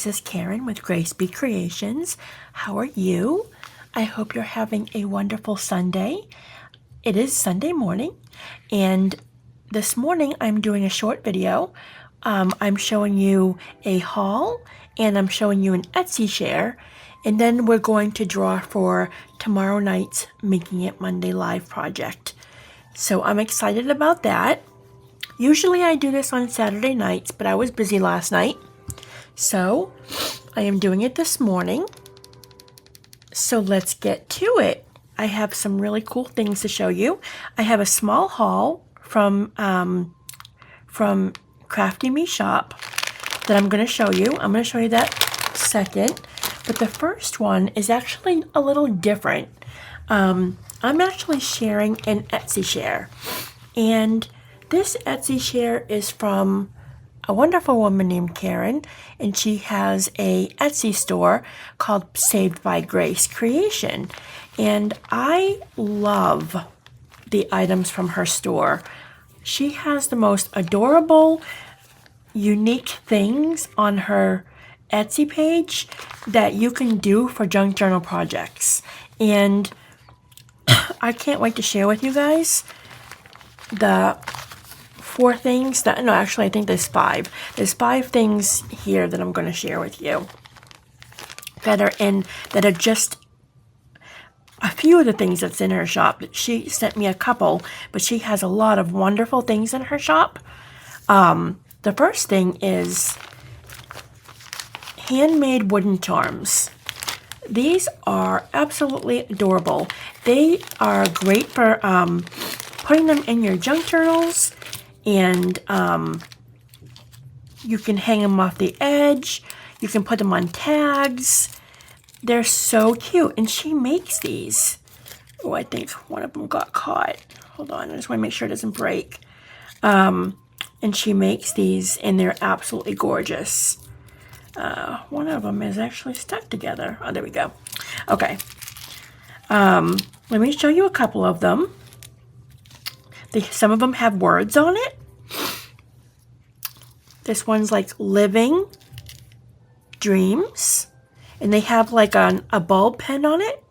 this is Karen with Grace Be Creations. How are you? I hope you're having a wonderful Sunday. It is Sunday morning, and this morning I'm doing a short video. I'm showing you a haul, and I'm showing you an Etsy share, and then we're going to draw for tomorrow night's Making It Monday Live project. So I'm excited about that. Usually I do this on Saturday nights, but I was busy last night. So I am doing it this morning. So let's get to it. I have some really cool things to show you. I have a small haul from Crafty Me Shop that I'm going to show you. I'm going to show you that second. But the first one is actually a little different. I'm actually sharing an Etsy share. And this Etsy share is from a wonderful woman named Karen, and she has a Etsy store called Saved by Grace Creation. And I love the items from her store. She has the most adorable, unique things on her Etsy page that you can do for junk journal projects. And I can't wait to share with you guys the 4 things that, no, actually I think there's 5. There's 5 things here that I'm going to share with you that are just a few of the things that's in her shop. She sent me a couple, but she has a lot of wonderful things in her shop. The first thing is handmade wooden charms. These are absolutely adorable. They are great for putting them in your junk journals, and you can hang them off the edge. You can put them on tags. They're so cute, and she makes these. Oh, I think one of them got caught. Hold on, I just want to make sure it doesn't break. And she makes these, and they're absolutely gorgeous. One of them is actually stuck together. Oh, there we go. Okay. Let me show you a couple of them. Some of them have words on it. This one's like living dreams. And they have like a bulb pen on it.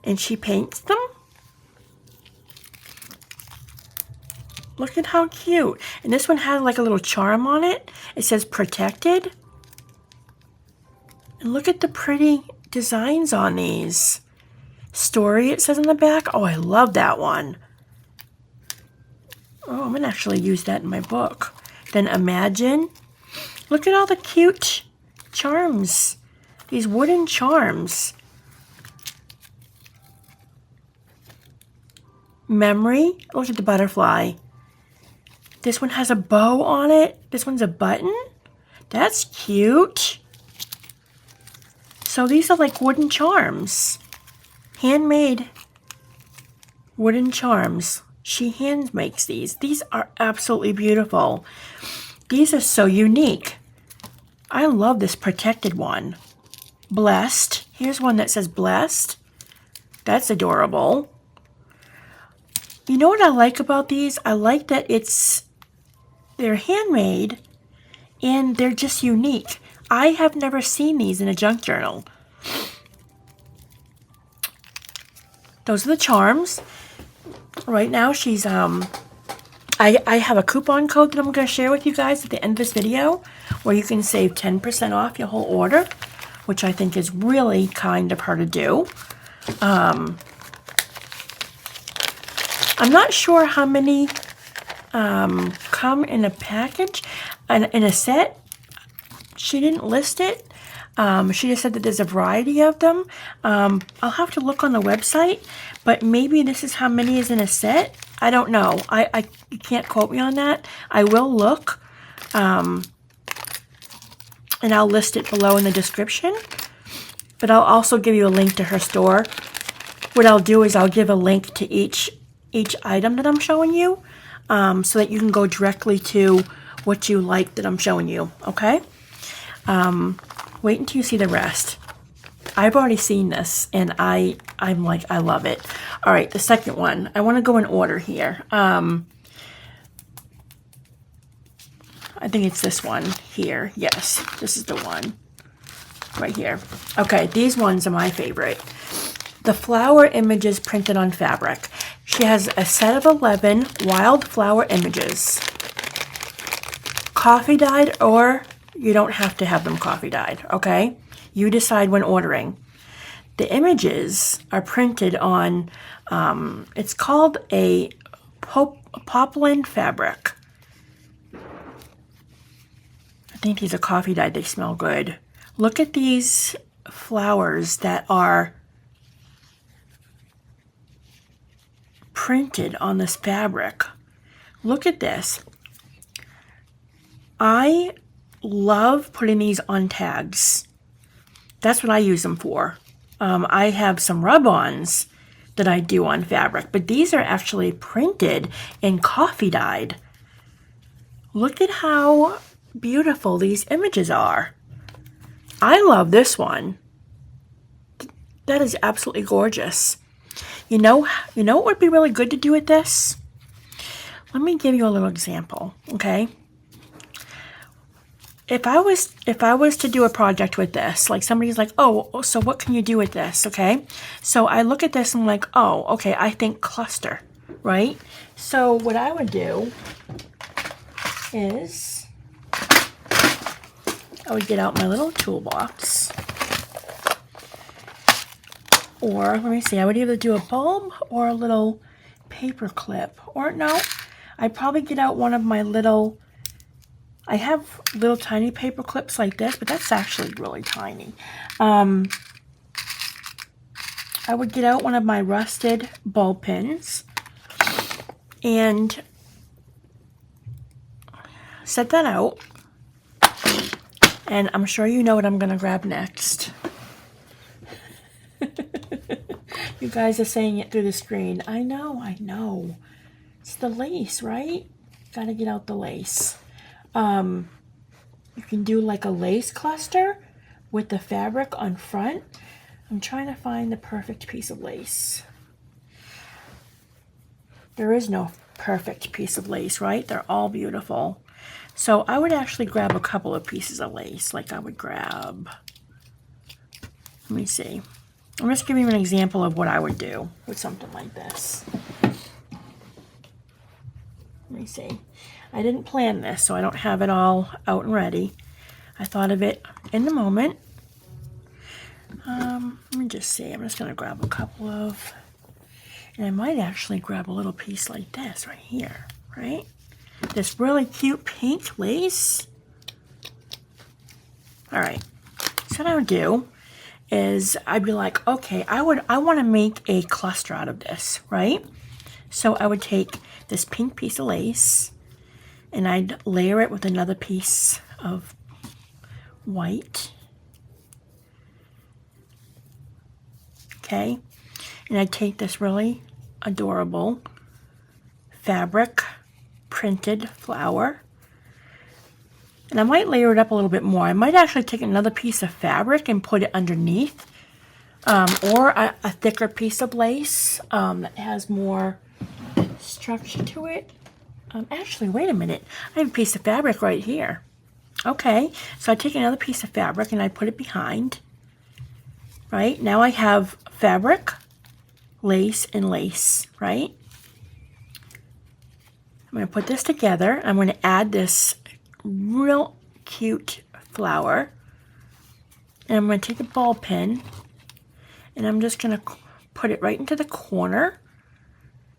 And she paints them. Look at how cute. And this one has like a little charm on it. It says protected. And look at the pretty designs on these. Story, it says on the back. Oh, I love that one. Oh, I'm going to actually use that in my book. Then imagine. Look at all the cute charms. These wooden charms. Memory. Look at the butterfly. This one has a bow on it. This one's a button. That's cute. So these are like wooden charms. Handmade wooden charms. She hand makes these. These are absolutely beautiful. These are so unique. I love this protected one. Blessed. Here's one that says blessed. That's adorable. You know what I like about these? I like that they're handmade and they're just unique. I have never seen these in a junk journal. Those are the charms. Right now she's I have a coupon code that I'm going to share with you guys at the end of this video where you can save 10% off your whole order, which I think is really kind of her to do. I'm not sure how many come in a package, in a set. She didn't list it. She just said that there's a variety of them. I'll have to look on the website, but maybe this is how many is in a set. I don't know. You can't quote me on that. I will look, and I'll list it below in the description. But I'll also give you a link to her store. What I'll do is I'll give a link to each item that I'm showing you, so that you can go directly to what you like that I'm showing you. Okay. Wait until you see the rest. I've already seen this, and I'm like, I love it. All right, the second one. I want to go in order here. I think it's this one here. Yes, this is the one. right here. Okay, these ones are my favorite. The flower images printed on fabric. She has a set of 11 wildflower images. Coffee dyed, or you don't have to have them coffee dyed, okay? You decide when ordering. The images are printed on, it's called a poplin fabric. I think these are coffee dyed. They smell good. Look at these flowers that are printed on this fabric. Look at this. I love putting these on tags. That's what I use them for. I have some rub-ons that I do on fabric, but these are actually printed and coffee dyed. Look at how beautiful these images are. I love this one. That is absolutely gorgeous. You know what would be really good to do with this? Let me give you a little example, okay? If I was to do a project with this, like somebody's like, oh, so what can you do with this, okay? So I look at this and I'm like, oh, okay, I think cluster, right? So what I would do is I would get out my little toolbox. Or, let me see, I would either do a bulb or a little paper clip. Or, no, I'd probably get out one of my little, I have little tiny paper clips like this, but that's actually really tiny. I would get out one of my rusted ball pins and set that out. And I'm sure you know what I'm going to grab next. You guys are saying it through the screen. I know. It's the lace, right? Gotta get out the lace. You can do like a lace cluster with the fabric on front. I'm trying to find the perfect piece of lace. There is no perfect piece of lace, right? They're all beautiful. So I would actually grab a couple of pieces of lace. Like I would grab, let me see. I'm just giving you an example of what I would do with something like this. Let me see. I didn't plan this, so I don't have it all out and ready. I thought of it in the moment. Let me just see. I'm just going to grab a couple of, and I might actually grab a little piece like this right here, right? This really cute pink lace. All right. So what I would do is I'd be like, okay, I want to make a cluster out of this, right? So I would take this pink piece of lace and I'd layer it with another piece of white. Okay, and I'd take this really adorable fabric printed flower, and I might layer it up a little bit more. I might actually take another piece of fabric and put it underneath, or a thicker piece of lace that has more structure to it. Actually, wait a minute. I have a piece of fabric right here. Okay, so I take another piece of fabric and I put it behind. Right, now I have fabric, lace, and lace, right? I'm going to put this together. I'm going to add this real cute flower. And I'm going to take the ball pin and I'm just going to put it right into the corner.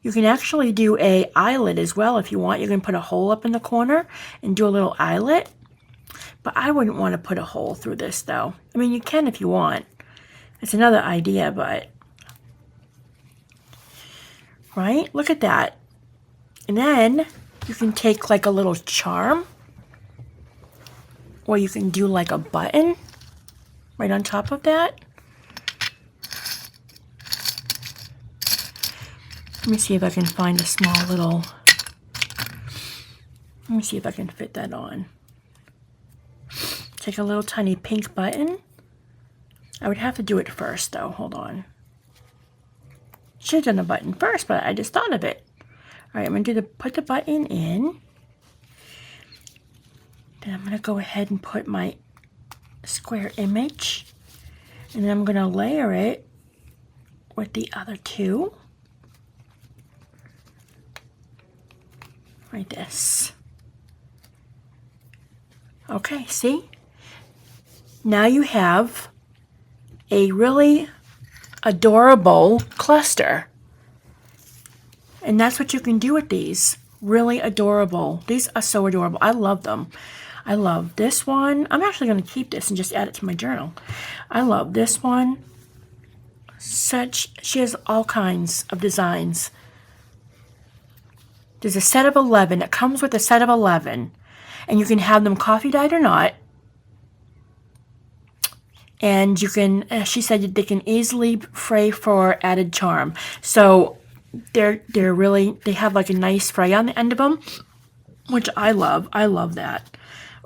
You can actually do a eyelet as well if you want. You can put a hole up in the corner and do a little eyelet. But I wouldn't want to put a hole through this though. I mean, you can if you want. It's another idea, but right? Look at that. And then you can take like a little charm, or you can do like a button right on top of that. Let me see if I can find a small little, let me see if I can fit that on. Take a little tiny pink button. I would have to do it first though, hold on. Should have done the button first, but I just thought of it. All right, I'm gonna put the button in. Then I'm gonna go ahead and put my square image, and then I'm going to layer it with the other two. Like this. Okay, see? Now you have a really adorable cluster. And that's what you can do with these. Really adorable. These are so adorable. I love them. I love this one. I'm actually going to keep this and just add it to my journal. I love this one. She has all kinds of designs. There's a set of 11. It comes with a set of 11. And you can have them coffee dyed or not. And you can, she said they can easily fray for added charm. So they're really, they have like a nice fray on the end of them, which I love. I love that.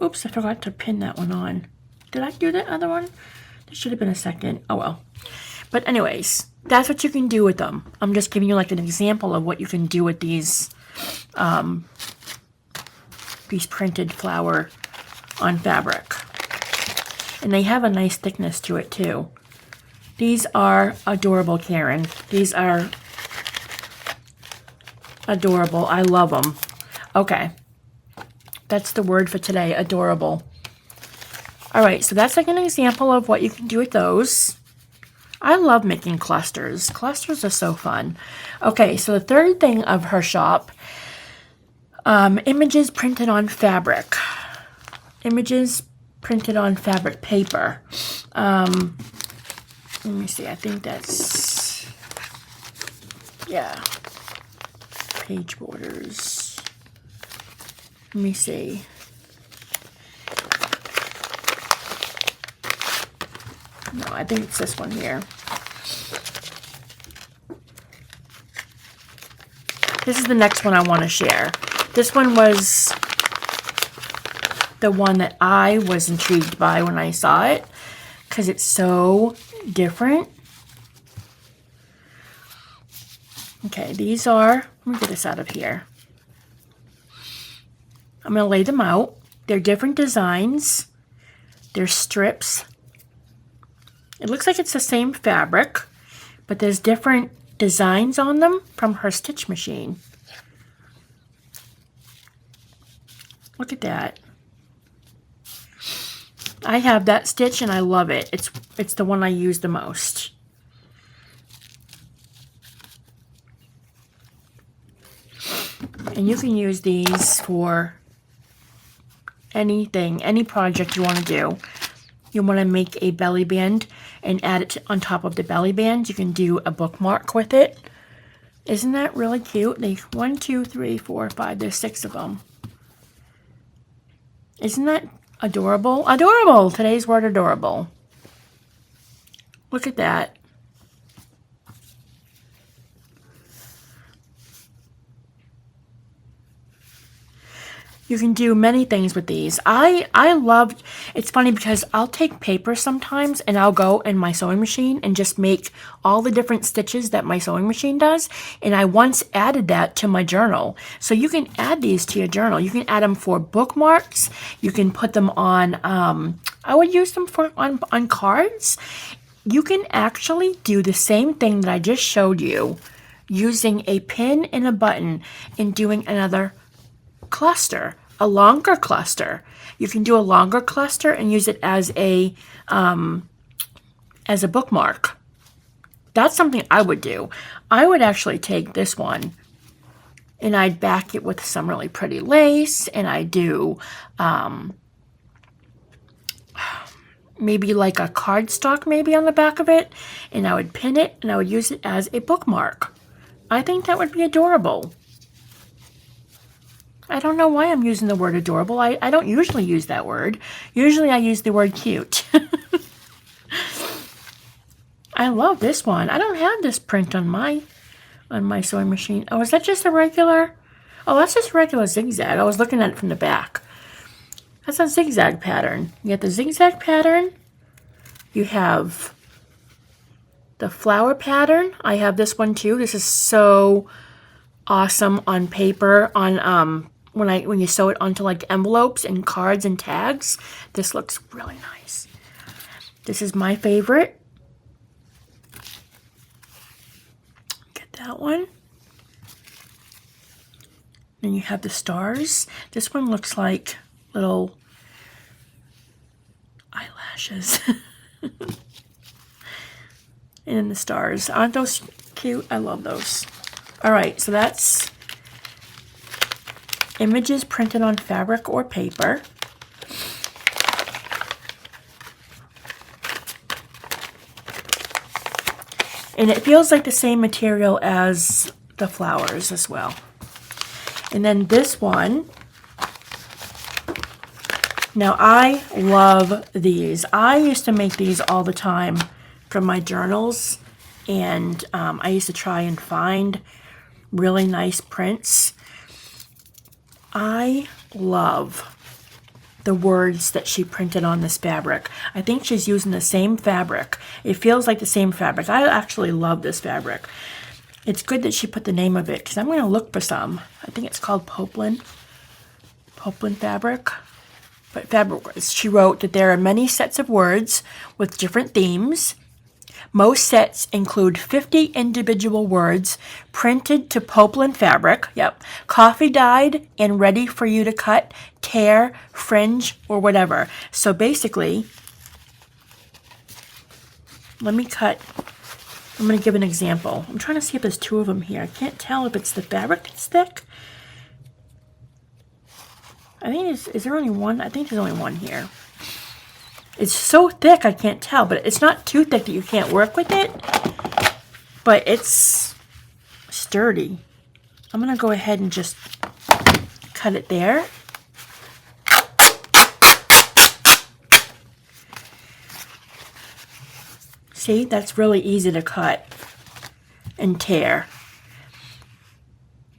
Oops, I forgot to pin that one on. Did I do that other one? There should have been a second. Oh well. But anyways, that's what you can do with them. I'm just giving you like an example of what you can do with these printed flower on fabric. And they have a nice thickness to it too. These are adorable, Karen. These are adorable. I love them. Okay. That's the word for today, adorable. All right, so that's like an example of what you can do with those. I love making clusters. Clusters are so fun. Okay, so the third thing of her shop, images printed on fabric. Images printed on fabric paper. Let me see, I think that's, yeah, page borders. Let me see. No, I think it's this one here. This is the next one I want to share. This one was the one that I was intrigued by when I saw it, because it's so different. Okay, these are, let me get this out of here. I'm going to lay them out. They're different designs. They're strips. It looks like it's the same fabric, but there's different designs on them from her stitch machine. Look at that. I have that stitch and I love it. It's the one I use the most. And you can use these for anything, any project you want to do. You want to make a belly band and add it on top of the belly band. You can do a bookmark with it. Isn't that really cute? They 1, 2, 3, 4, 5. There's 6 of them. Isn't that adorable? Adorable! Today's word, adorable. Look at that. You can do many things with these. I love, it's funny because I'll take paper sometimes and I'll go in my sewing machine and just make all the different stitches that my sewing machine does. And I once added that to my journal. So you can add these to your journal. You can add them for bookmarks. You can put them on, I would use them for on cards. You can actually do the same thing that I just showed you using a pin and a button and doing another cluster, a longer cluster. You can do a longer cluster and use it as a bookmark. That's something I would do. I would actually take this one and I'd back it with some really pretty lace, and I do maybe like a cardstock maybe on the back of it, and I would pin it and I would use it as a bookmark. I think that would be adorable. I don't know why I'm using the word adorable. I don't usually use that word. Usually I use the word cute. I love this one. I don't have this print on my sewing machine. Oh, is that just a regular? Oh, that's just regular zigzag. I was looking at it from the back. That's a zigzag pattern. You have the zigzag pattern. You have the flower pattern. I have this one too. This is so awesome on paper, on when you sew it onto like envelopes and cards and tags. This looks really nice. This is my favorite. Get that one. Then you have the stars. This one looks like little eyelashes. And then the stars. Aren't those cute? I love those. All right, so that's images printed on fabric or paper. And it feels like the same material as the flowers as well. And then this one. Now I love these. I used to make these all the time from my journals. And I used to try and find really nice prints. I love the words that she printed on this fabric. I think she's using the same fabric. It feels like the same fabric. I actually love this fabric. It's good that she put the name of it because I'm going to look for some. I think it's called Poplin fabric. But fabric words. She wrote that there are many sets of words with different themes. Most sets include 50 individual words printed to poplin fabric, coffee dyed and ready for you to cut, tear, fringe, or whatever. So basically, let me cut. I'm going to give an example. I'm trying to see if there's two of them here. I can't tell if it's the fabric that's thick. I think is there only one? I think there's only one here. It's so thick I can't tell, but it's not too thick that you can't work with it. But it's sturdy. I'm going to go ahead and just cut it there. See, that's really easy to cut and tear.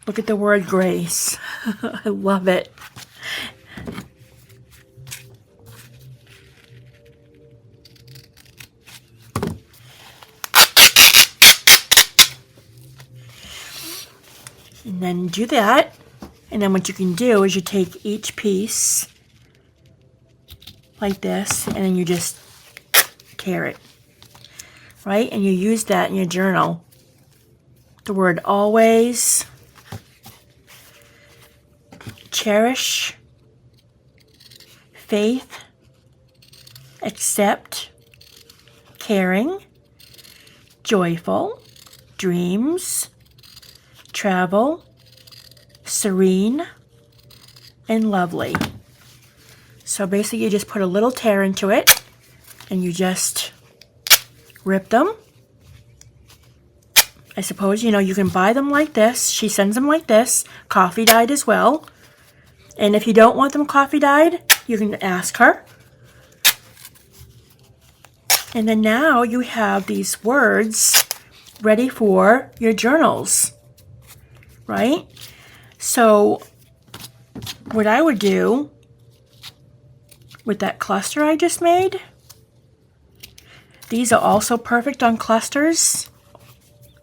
Look at the word grace. I love it. And then do that. And then what you can do is you take each piece like this and then you just tear it. Right? And you use that in your journal. The word always, cherish, faith, accept, caring, joyful, dreams, travel, serene, and lovely. So basically you just put a little tear into it and you just rip them. I suppose, you can buy them like this. She sends them like this, coffee dyed as well. And if you don't want them coffee dyed, you can ask her. And then now you have these words ready for your journals, right? So what I would do with that cluster I just made, these are also perfect on clusters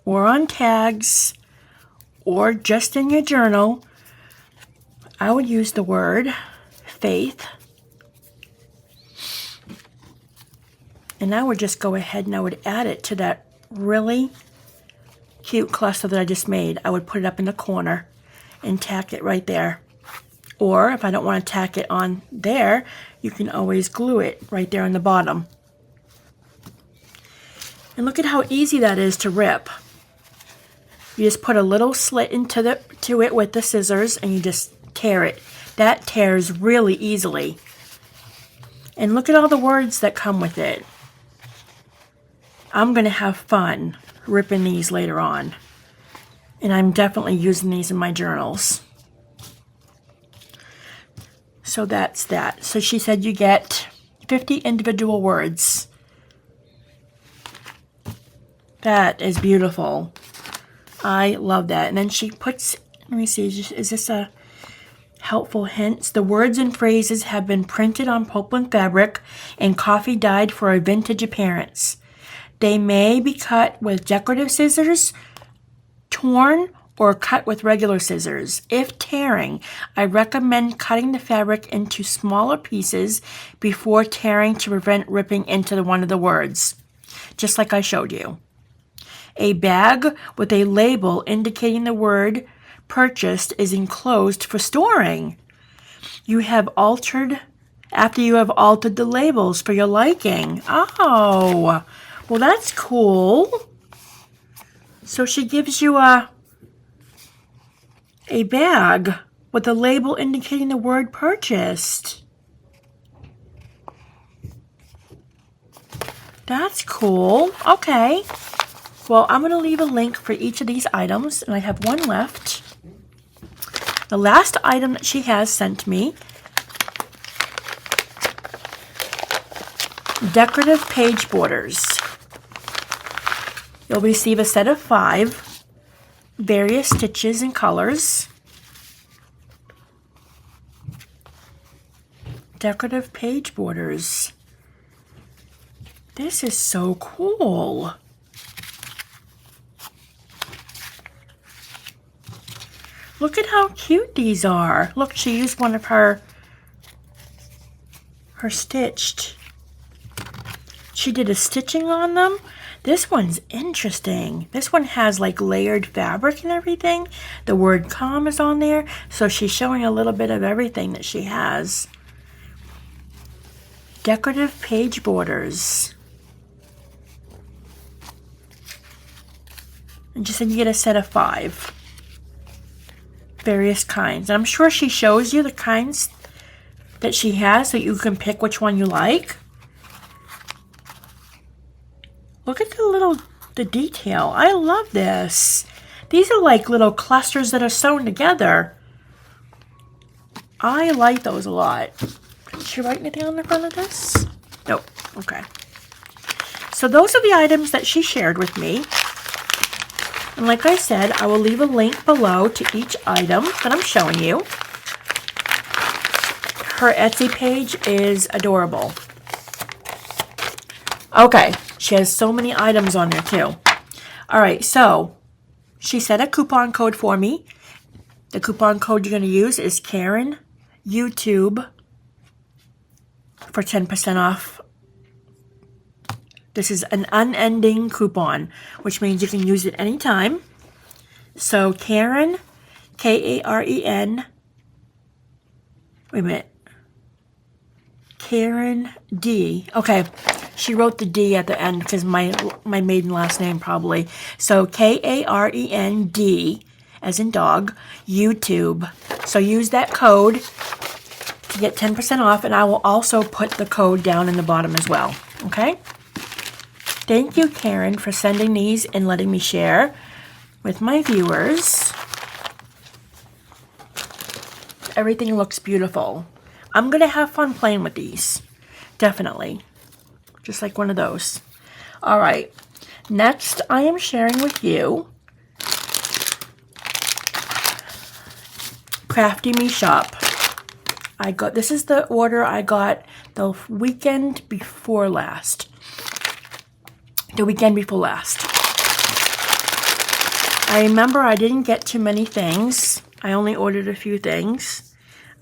or on tags or just in your journal. I would use the word faith. And I would just go ahead and I would add it to that really cute cluster that I just made. I would put it up in the corner and tack it right there. Or if I don't want to tack it on there, you can always glue it right there on the bottom. And look at how easy that is to rip. You just put a little slit into it with the scissors and you just tear it. That tears really easily. And look at all the words that come with it. I'm going to have fun ripping these later on. And I'm definitely using these in my journals. So that's that. So she said you get 50 individual words. That is beautiful. I love that. And then she puts, let me see, is this a helpful hints? The words and phrases have been printed on poplin fabric and coffee dyed for a vintage appearance. They may be cut with decorative scissors, torn, or cut with regular scissors. If tearing, I recommend cutting the fabric into smaller pieces before tearing to prevent ripping into one of the words, just like I showed you. A bag with a label indicating the word purchased is enclosed for storing. After you have altered the labels for your liking. Oh, well, that's cool. So she gives you a bag with a label indicating the word purchased. That's cool. Okay. Well, I'm going to leave a link for each of these items, and I have one left. The last item that she has sent me, decorative page borders. You'll receive a set of 5, various stitches and colors. Decorative page borders. This is so cool. Look at how cute these are. Look, she used one of her stitched. She did a stitching on them. This one's interesting. This one has like layered fabric and everything. The word "com" is on there. So she's showing a little bit of everything that she has. Decorative page borders. And just said you get a set of 5. Various kinds. And I'm sure she shows you the kinds that she has so you can pick which one you like. Look at the detail. I love this. These are like little clusters that are sewn together. I like those a lot. Did she write anything on the front of this? Nope. Okay. So those are the items that she shared with me. And like I said, I will leave a link below to each item that I'm showing you. Her Etsy page is adorable. Okay, she has so many items on there too. All right, so she set a coupon code for me. The coupon code you're going to use is Karen YouTube for 10% off. This is an unending coupon, which means you can use it anytime. So Karen, Karen, wait a minute. Karen D. Okay, she wrote the D at the end because my maiden last name probably. So Karen D, as in dog, YouTube. So use that code to get 10% off, and I will also put the code down in the bottom as well. Okay? Thank you, Karen, for sending these and letting me share with my viewers. Everything looks beautiful. I'm going to have fun playing with these. Definitely. Just like one of those. All right. Next, I am sharing with you Crafty Me Shop. This is the order I got the weekend before last. The weekend before last. I remember I didn't get too many things. I only ordered a few things.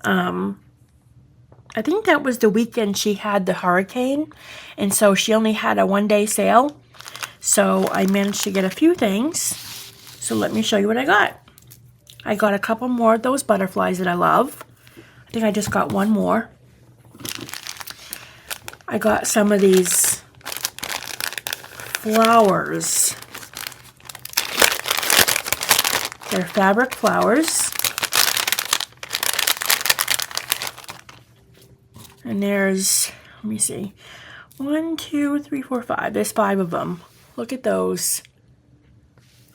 I think that was the weekend she had the hurricane, and so she only had a one-day sale. So I managed to get a few things. So let me show you what I got. I got a couple more of those butterflies that I love. I think I just got one more. I got some of these flowers. They're fabric flowers. And there's, let me see, 1, 2, 3, 4, 5. There's 5 of them. Look at those.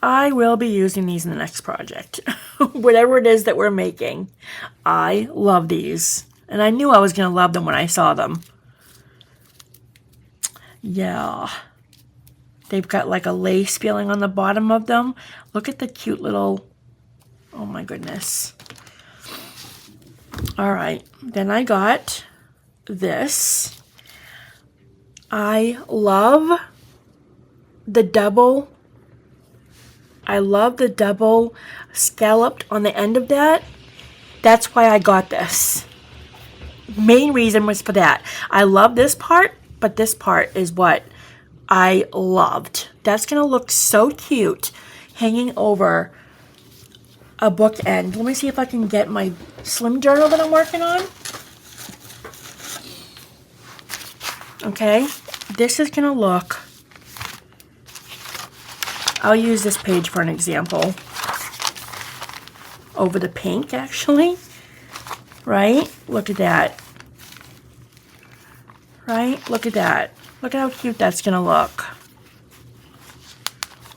I will be using these in the next project. Whatever it is that we're making. I love these. And I knew I was going to love them when I saw them. Yeah. They've got like a lace feeling on the bottom of them. Look at the cute little, oh my goodness. All right. Then I got this. I love the double I love the double scalloped on the end of that. That's why I got this. Main reason was for that. I love this part, but this part is what I loved. That's going to look so cute hanging over a bookend. Let me see if I can get my slim journal that I'm working on. Okay, this is going to look, I'll use this page for an example, over the pink actually, right? Look at that, right? Look at that. Look at how cute that's going to look.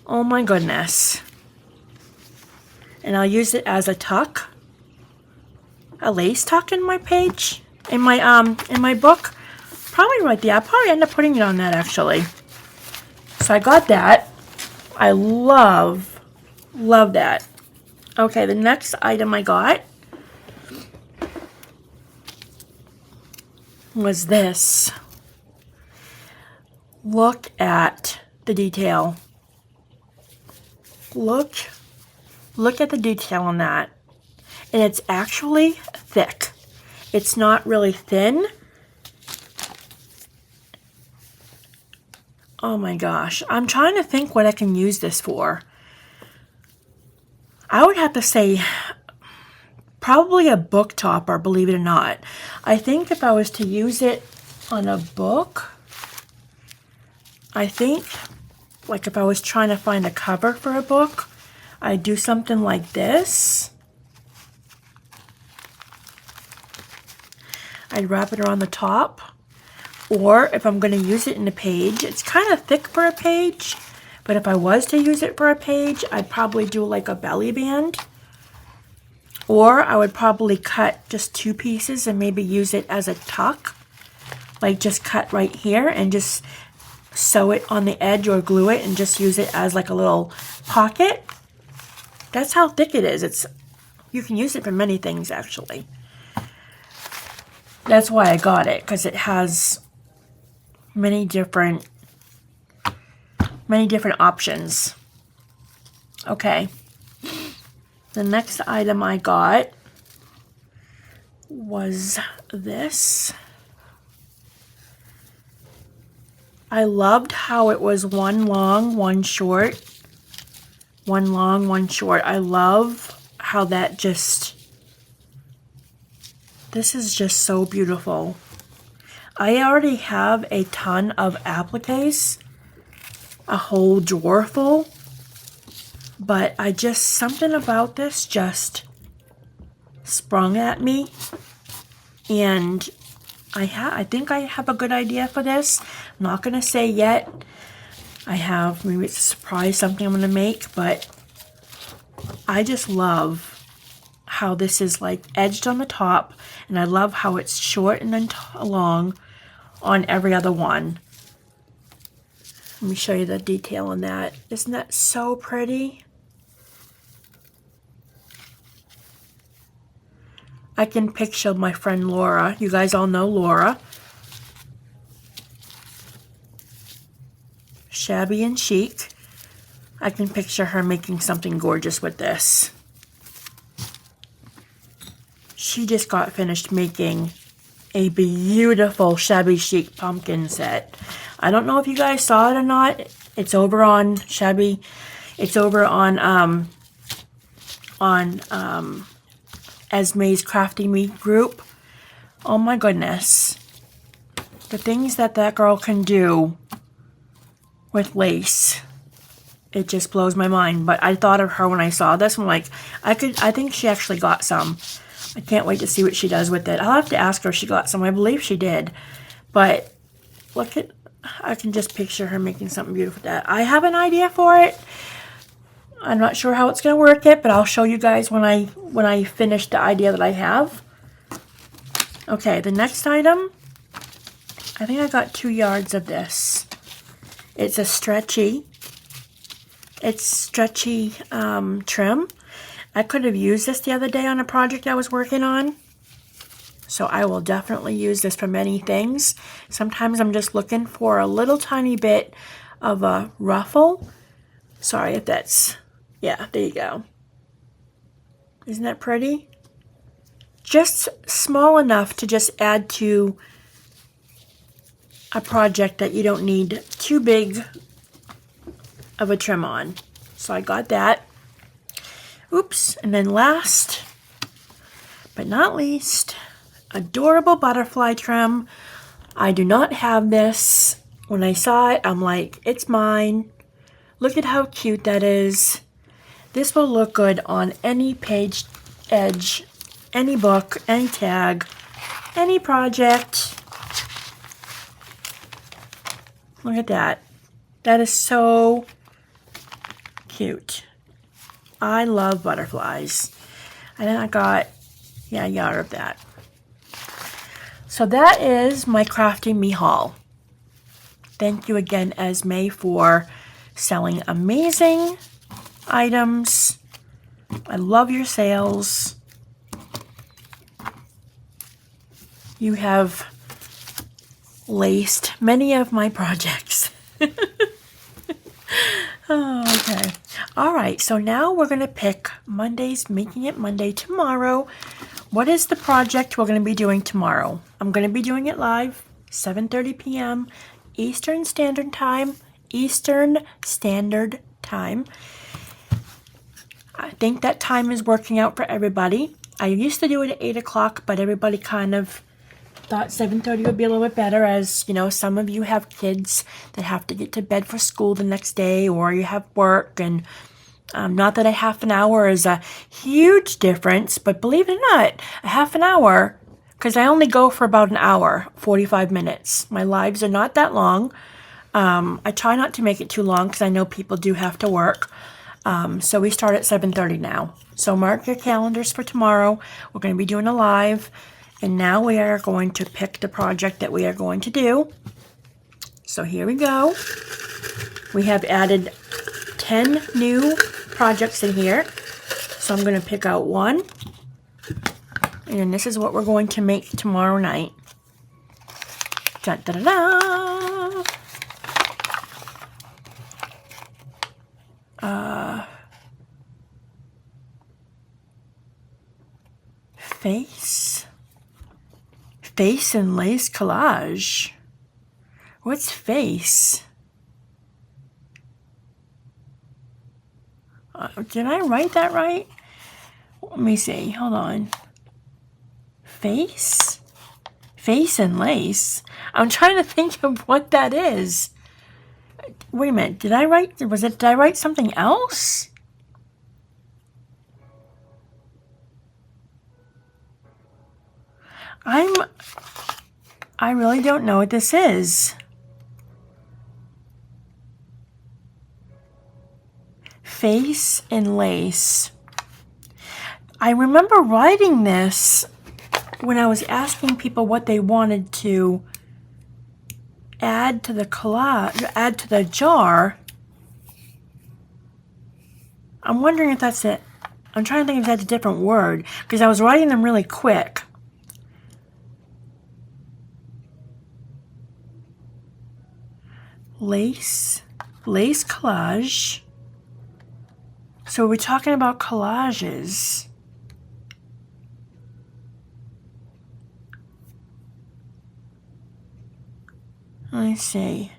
Oh my goodness. And I'll use it as a tuck, a lace tuck in my page, in my book. Probably right there. I'll probably end up putting it on that actually. So I got that. I love that. Okay, the next item I got was this. Look at the detail. Look at the detail on that. And it's actually thick. It's not really thin. Oh my gosh. I'm trying to think what I can use this for. I would have to say probably a book topper, believe it or not. I think if I was to use it on a book, I think like if I was trying to find a cover for a book, I'd do something like this. I'd wrap it around the top. Or if I'm going to use it in a page, it's kind of thick for a page, but if I was to use it for a page, I'd probably do like a belly band. Or I would probably cut just 2 pieces and maybe use it as a tuck. Like just cut right here and just sew it on the edge or glue it and just use it as like a little pocket. That's how thick it is. You can use it for many things actually. That's why I got it, because it has many different options. Okay. The next item I got was this. I loved how it was one long, one short. One long, one short. I love how that just, this is just so beautiful. I already have a ton of appliques, a whole drawer full, but something about this just sprung at me, and I think I have a good idea for this. I'm not going to say yet. Maybe it's a surprise, something I'm going to make, but I just love how this is like edged on the top, and I love how it's short and then long on every other one. Let me show you the detail on that. Isn't that so pretty? I can picture my friend Laura. You guys all know Laura. Shabby and chic. I can picture her making something gorgeous with this. She just got finished making a beautiful shabby chic pumpkin set. I don't know if you guys saw it or not. It's over on Shabby. It's over on ESME's Crafty Me group. Oh my goodness. The things that girl can do with lace. It just blows my mind. But I thought of her when I saw this. I'm like, I think she actually got some. I can't wait to see what she does with it. I'll have to ask her if she got some. I believe she did. But look at, I can just picture her making something beautiful with that. I have an idea for it. I'm not sure how it's going to work yet, but I'll show you guys when I finish the idea that I have. Okay, the next item, I think I got 2 yards of this. It's a stretchy trim. I could have used this the other day on a project I was working on. So I will definitely use this for many things. Sometimes I'm just looking for a little tiny bit of a ruffle. Sorry if that's Yeah, there you go. Isn't that pretty? Just small enough to just add to a project that you don't need too big of a trim on. So I got that. Oops. And then last but not least, adorable butterfly trim. I do not have this. When I saw it, I'm like, it's mine. Look at how cute that is. This will look good on any page edge, any book, any tag, any project. Look at that. That is so cute. I love butterflies. And then I got, yeah, a yard of that. So that is my Crafty Me haul. Thank you again, Esme, for selling amazing items. I love your sales. You have laced many of my projects. Oh, okay. All right, so now we're going to pick Monday's Making It Monday tomorrow. What is the project we're going to be doing tomorrow? I'm going to be doing it live, 7:30 p.m. Eastern Standard Time. Eastern Standard Time. I think that time is working out for everybody. I used to do it at 8 o'clock, but everybody kind of thought 7:30 would be a little bit better, as you know, some of you have kids that have to get to bed for school the next day, or you have work, and not that a half an hour is a huge difference, but believe it or not, a half an hour, because I only go for about an hour, 45 minutes. My lives are not that long. I try not to make it too long because I know people do have to work. So we start at 7:30 now. So mark your calendars for tomorrow. We're going to be doing a live. And now we are going to pick the project that we are going to do. So here we go. We have added 10 new projects in here. So I'm going to pick out one. And this is what we're going to make tomorrow night. Da da da da! Face and lace collage. What's face? Did I write that right? Let me see. Hold on. Face? Face and lace? I'm trying to think of what that is. Wait a minute. Did I write something else? I really don't know what this is. Face and lace. I remember writing this when I was asking people what they wanted to add to the collage, add to the jar. I'm wondering if that's it. I'm trying to think if that's a different word, because I was writing them really quick. Lace collage. So we're talking about collages. Let's see.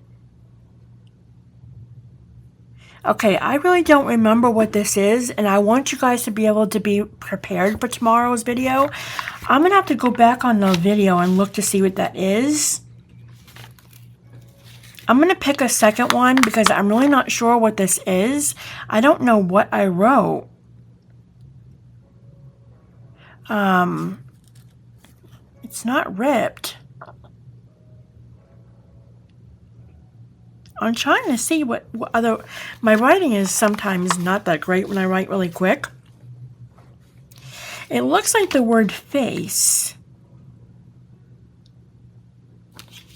Okay, I really don't remember what this is, and I want you guys to be able to be prepared for tomorrow's video. I'm going to have to go back on the video and look to see what that is. I'm going to pick a second one because I'm really not sure what this is. I don't know what I wrote. It's not ripped. I'm trying to see what other... My writing is sometimes not that great when I write really quick. It looks like the word face.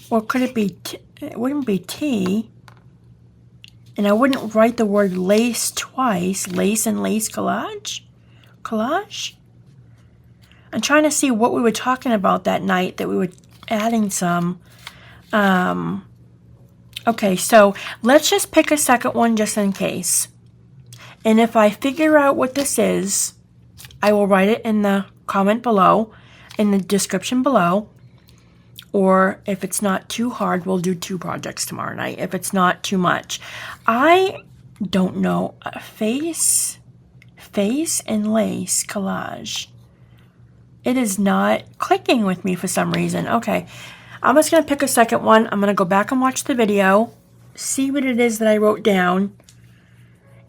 Or could it be... It wouldn't be T. And I wouldn't write the word lace twice. Lace and lace collage? Collage? I'm trying to see what we were talking about that night that we were adding some. Okay, so let's just pick a second one just in case. And if I figure out what this is, I will write it in the comment below, in the description below. Or if it's not too hard, we'll do 2 projects tomorrow night, if it's not too much. I don't know. Face and lace collage. It is not clicking with me for some reason. Okay, I'm just going to pick a second one. I'm going to go back and watch the video, see what it is that I wrote down.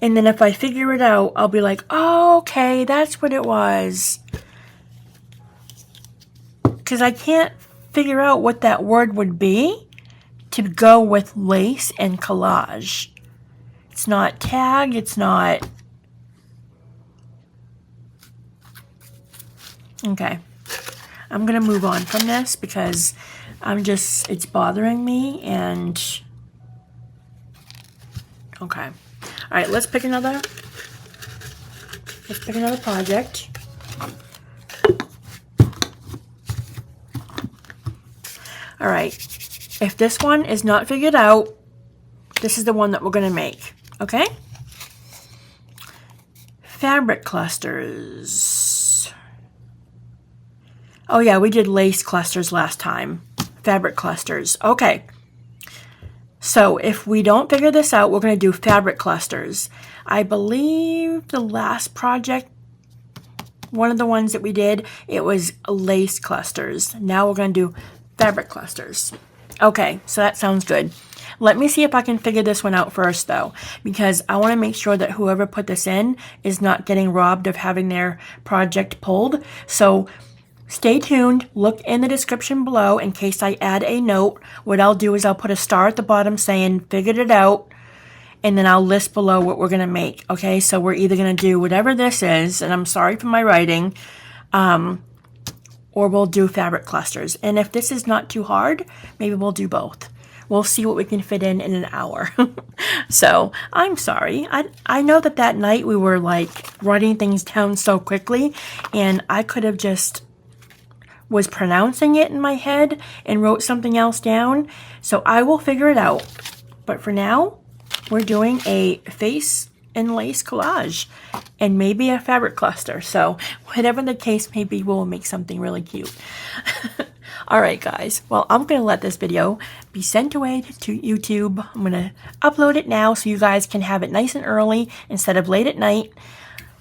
And then if I figure it out, I'll be like, oh, okay, that's what it was. Because I can't figure out what that word would be to go with lace and collage. It's not tag, it's not... Okay. I'm going to move on from this because it's bothering me and... Okay. Alright, let's pick another project. Alright, if this one is not figured out, this is the one that we're going to make, okay? Fabric clusters. Oh yeah, we did lace clusters last time. Fabric clusters, okay. So if we don't figure this out, we're going to do fabric clusters. I believe the last project, one of the ones that we did, it was lace clusters. Now we're going to do fabric clusters. Okay, so that sounds good. Let me see if I can figure this one out first though, because I want to make sure that whoever put this in is not getting robbed of having their project pulled. So stay tuned, look in the description below in case I add a note. What I'll do is I'll put a star at the bottom saying figured it out, and then I'll list below what we're going to make. Okay, so we're either going to do whatever this is, and I'm sorry for my writing, or we'll do fabric clusters. And if this is not too hard, maybe we'll do both. We'll see what we can fit in an hour. So I'm sorry. I know that night we were like writing things down so quickly, and I could have just was pronouncing it in my head and wrote something else down. So I will figure it out. But for now, we're doing a face and lace collage and maybe a fabric cluster. So whatever the case may be, we'll make something really cute. All right, guys. Well, I'm going to let this video be sent away to YouTube. I'm going to upload it now so you guys can have it nice and early instead of late at night.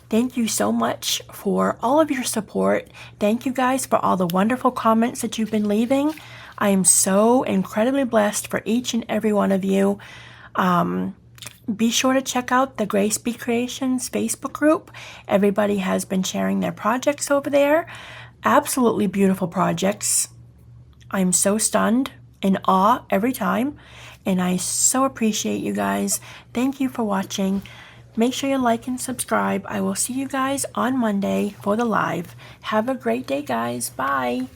Thank you so much for all of your support. Thank you guys for all the wonderful comments that you've been leaving. I am so incredibly blessed for each and every one of you. Be sure to check out the Grace Be Creations Facebook group. Everybody has been sharing their projects over there. Absolutely beautiful projects. I'm so stunned, in awe every time, and I so appreciate you guys. Thank you for watching. Make sure you like and subscribe. I will see you guys on Monday for the live. Have a great day, guys. Bye.